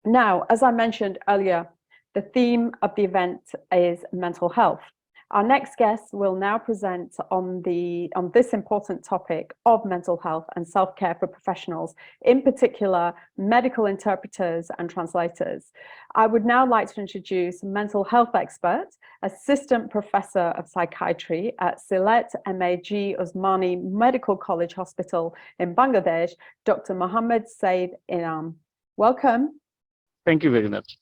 Now, as I mentioned earlier, the theme of the event is mental health. Our next guest will now present on this important topic of mental health and self-care for professionals, in particular, medical interpreters and translators. I would now like to introduce mental health expert, Assistant Professor of Psychiatry at Sylhet MAG Osmani Medical College Hospital in Bangladesh, Dr. Mohammed Sayed Inam. Welcome. Thank you very much.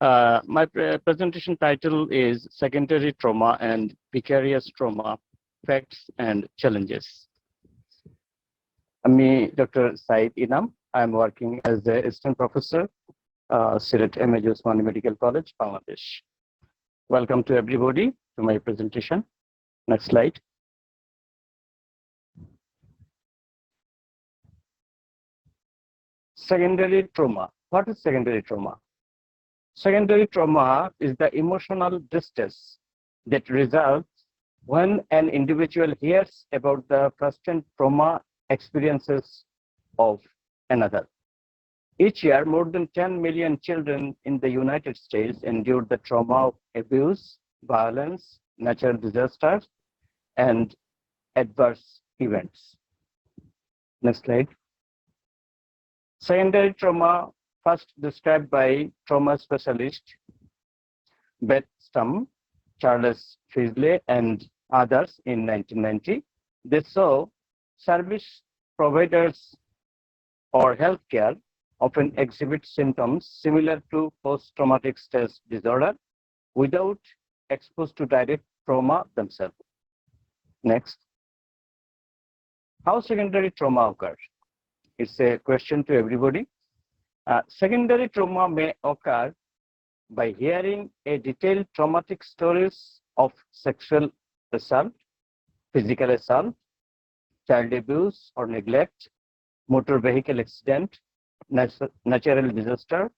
My presentation title is Secondary Trauma and Vicarious Trauma, Facts and Challenges. I'm Dr. Sayed Inam. I'm working as the Assistant Professor, Sylhet MAG Osmani Medical College, Bangladesh. Welcome to everybody to my presentation. Next slide. Secondary trauma. What is secondary trauma? Secondary trauma is the emotional distress that results when an individual hears about the firsthand trauma experiences of another. Each year, more than 10 million children in the United States endure the trauma of abuse, violence, natural disasters, and adverse events. Next slide. Secondary trauma, first described by trauma specialist Beth Stum, Charles Frisley, and others in 1990. They saw service providers or healthcare often exhibit symptoms similar to post-traumatic stress disorder without exposed to direct trauma themselves. Next. How secondary trauma occurs? It's a question to everybody. Secondary trauma may occur by hearing a detailed traumatic stories of sexual assault, physical assault, child abuse or neglect, motor vehicle accident, natural disaster,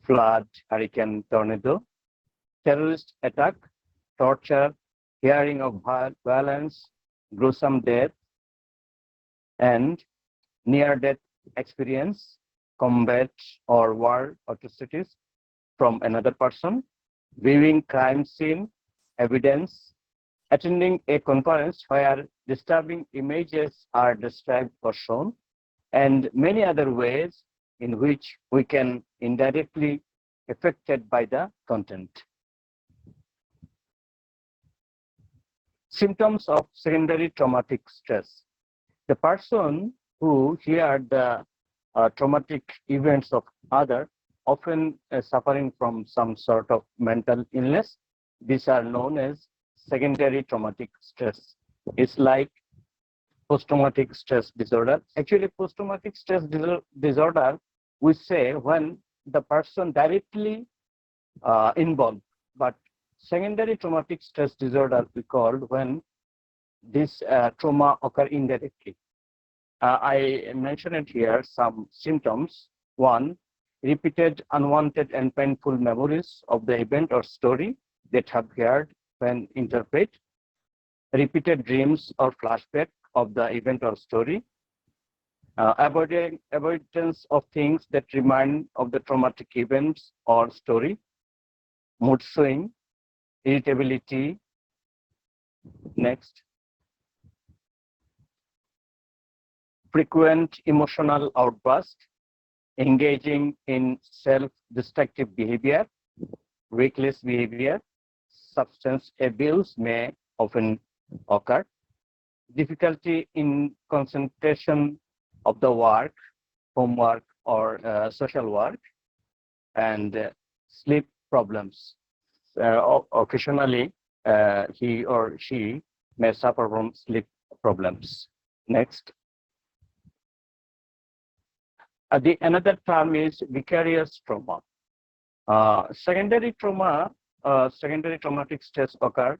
flood, hurricane, tornado, terrorist attack, torture, hearing of violence, gruesome death, and near-death experience, combat or war atrocities from another person, viewing crime scene evidence, attending a conference where disturbing images are described or shown, and many other ways in which we can indirectly affected by the content. Symptoms of secondary traumatic stress. The person who heard the traumatic events of others, often suffering from some sort of mental illness. These are known as secondary traumatic stress. It's like post-traumatic stress disorder. Actually, post-traumatic stress disorder, we say when the person directly involved, but secondary traumatic stress disorder we called when this trauma occur indirectly. I mentioned here some symptoms. One, repeated unwanted and painful memories of the event or story that have heard when interpret. Repeated dreams or flashback of the event or story. Avoidance of things that remind of the traumatic events or story. Mood swing, irritability. Next. Frequent emotional outburst, engaging in self-destructive behavior, reckless behavior, substance abuse may often occur, difficulty in concentration of the work, homework or social work, and sleep problems. Occasionally, he or she may suffer from sleep problems. Next. Another term is vicarious trauma. Secondary trauma, secondary traumatic stress occur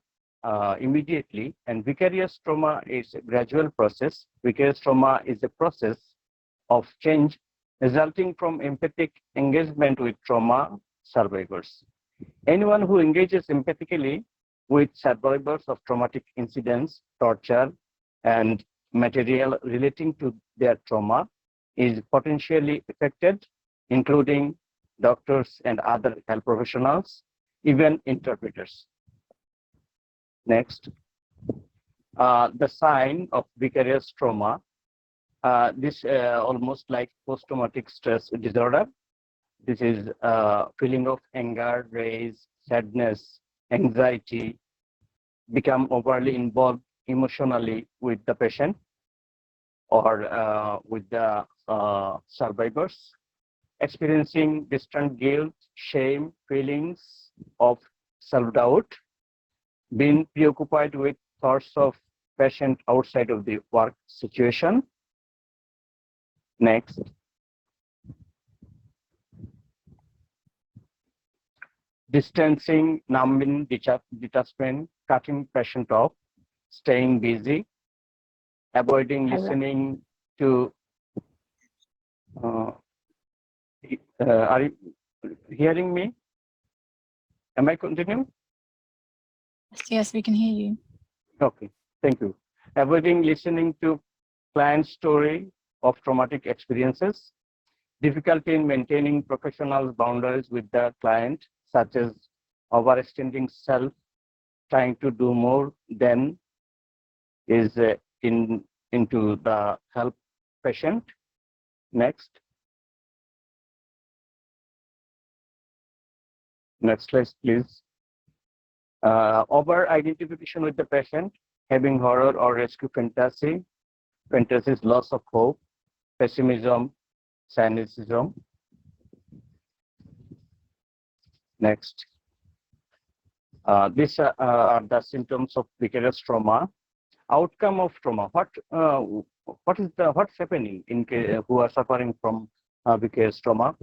immediately, and vicarious trauma is a gradual process. Vicarious trauma is a process of change resulting from empathic engagement with trauma survivors. Anyone who engages empathically with survivors of traumatic incidents, torture, and material relating to their trauma is potentially affected, including doctors and other health professionals, even interpreters. Next, the sign of vicarious trauma. This almost like post-traumatic stress disorder. This is feeling of anger, rage, sadness, anxiety, become overly involved emotionally with the patient or with the survivors, experiencing distant guilt, shame, feelings of self-doubt, being preoccupied with thoughts of patient outside of the work situation. Next. Distancing, numbing, detachment, cutting patient off, staying busy, avoiding listening to. Are you hearing me? Am I continuing? Yes, we can hear you. Okay, thank you. Avoiding listening to client story of traumatic experiences, difficulty in maintaining professional boundaries with the client, such as overextending self, trying to do more than is into the help patient. Next. Next slide, please. Over identification with the patient, having horror or rescue fantasies, loss of hope, pessimism, cynicism. Next. These are the symptoms of vicarious trauma. Outcome of trauma. What's happening in who are suffering from vicarious trauma?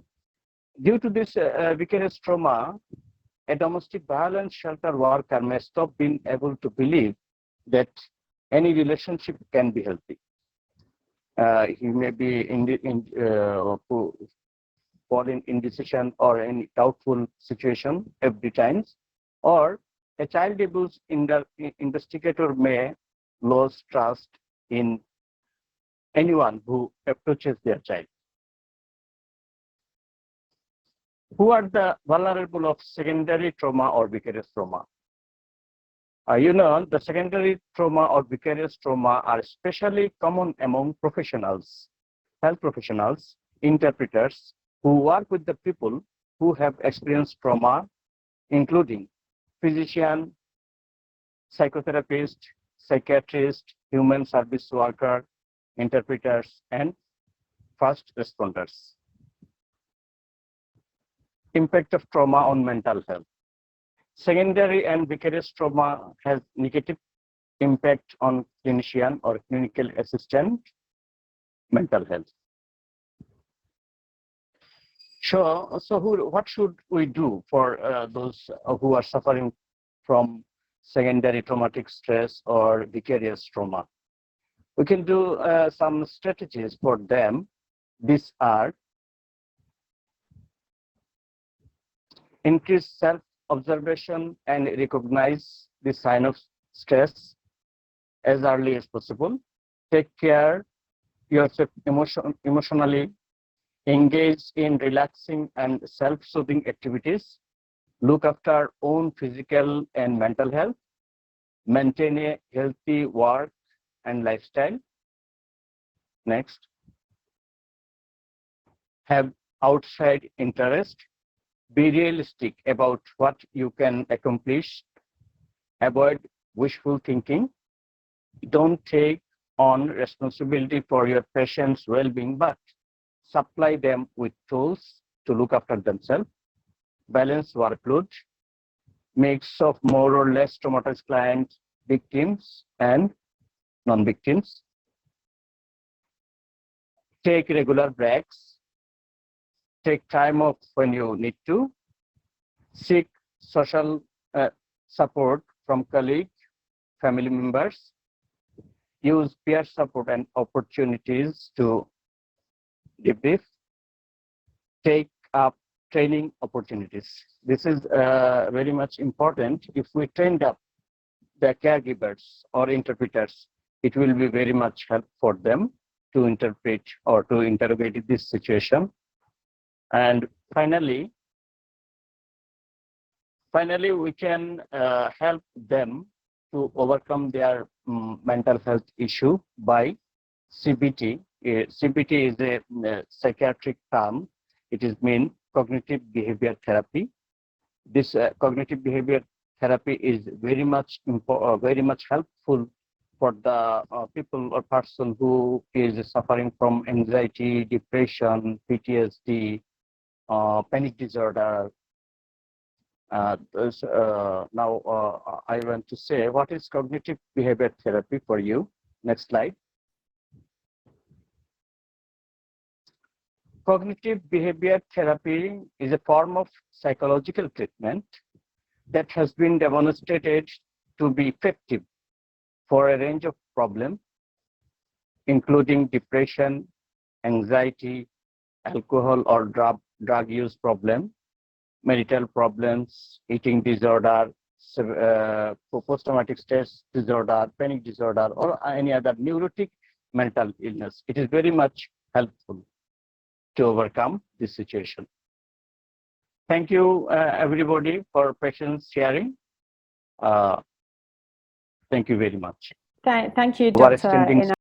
Due to this vicarious trauma, a domestic violence shelter worker may stop being able to believe that any relationship can be healthy. He may be fall in indecision or any doubtful situation every time, or a child abuse investigator may lose trust in anyone who approaches their child. Who are the vulnerable of secondary trauma or vicarious trauma? The secondary trauma or vicarious trauma are especially common among professionals, health professionals, interpreters who work with the people who have experienced trauma, including physician, psychotherapist, psychiatrist, human service worker, interpreters, and first responders. Impact of trauma on mental health. Secondary and vicarious trauma has negative impact on clinician or clinical assistant mental health. What should we do for those who are suffering from secondary traumatic stress or vicarious trauma? We can do some strategies for them. These are: increase self-observation and recognize the sign of stress as early as possible. Take care yourself emotionally. Engage in relaxing and self-soothing activities. Look after own physical and mental health. Maintain a healthy work and lifestyle. Next. Have outside interest. Be realistic about what you can accomplish. Avoid wishful thinking. Don't take on responsibility for your patient's well-being, but supply them with tools to look after themselves. Balance workload. Mix of more or less traumatized clients, victims, and non-victims. Take regular breaks. Take time off when you need to. Seek social support from colleagues, family members. Use peer support and opportunities to debrief. Take up training opportunities. This is very much important. If we train up the caregivers or interpreters, it will be very much help for them to interpret or to interrogate this situation. And finally, we can help them to overcome their mental health issue by CBT. CBT is a psychiatric term. It is mean cognitive behavior therapy. This cognitive behavior therapy is very much helpful for the people or person who is suffering from anxiety, depression, PTSD, panic disorder. Now I want to say what is cognitive behavior therapy for you. Next slide. Cognitive behavior therapy is a form of psychological treatment that has been demonstrated to be effective for a range of problems, including depression, anxiety, alcohol or drug use problem, marital problems, eating disorder, post-traumatic stress disorder, panic disorder, or any other neurotic mental illness. It is very much helpful to overcome this situation. Thank you, everybody, for patience sharing. Thank you very much. Thank you, We are Dr. extending Inam.